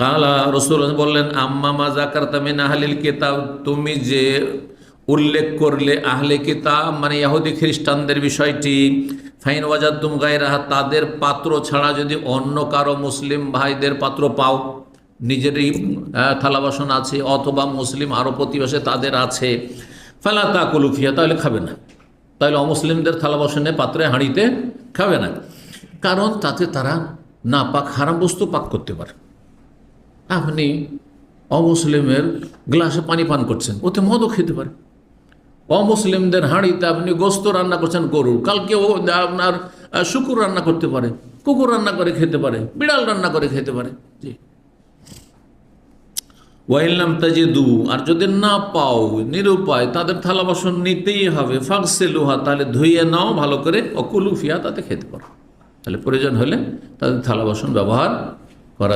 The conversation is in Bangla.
কালা রসুল বললেন, আম্মা মা যাকারতা মিন আহলিল কিতাব, তুমি যে উল্লেখ করলে আহলে কিতাব মানে ইহুদি খ্রিস্টানদের বিষয়টি, ফাইন ওয়াজাদতুম গায়রাহা, তাদের পাত্র ছাড়া যদি অন্য কারো মুসলিম ভাইদের পাত্র পাও, নিজেরই থালা বাসন আছে অথবা মুসলিম আরও প্রতিবেশে তাদের আছে, ফালা তাকুলু ফিহা, তাহলে খাবে না, তাহলে অমুসলিমদের থালা বাসনে পাত্রে হাঁড়িতে খাবে না, কারণ তাতে তারা না পাক হারাম বস্তু পাক করতে পারে। আপনি অমুসলিমের গ্লাসে পানি পান করছেন, ওতে মদও খেতে পারে। অমুসলিমদের হাঁড়িতে আপনি গোস্ত রান্না করছেন গরুর, কালকে ও আপনার শুকুর রান্না করতে পারে, কুকুর রান্না করে খেতে পারে, বিড়াল রান্না করে খেতে পারে। জি। ওয়াইল্লাম তাজিদু, আর যদি না পাও, নিরুপায়, তাদের থালা বাসন নিতেই হবে, ফাগসিলুহা, তাহলে ধুইয়ে নাও ভালো করে, অকুলু ফিহা, তাতে খেতে পারো। তাহলে প্রয়োজন হলে তাদের থালা বাসন ব্যবহার করা।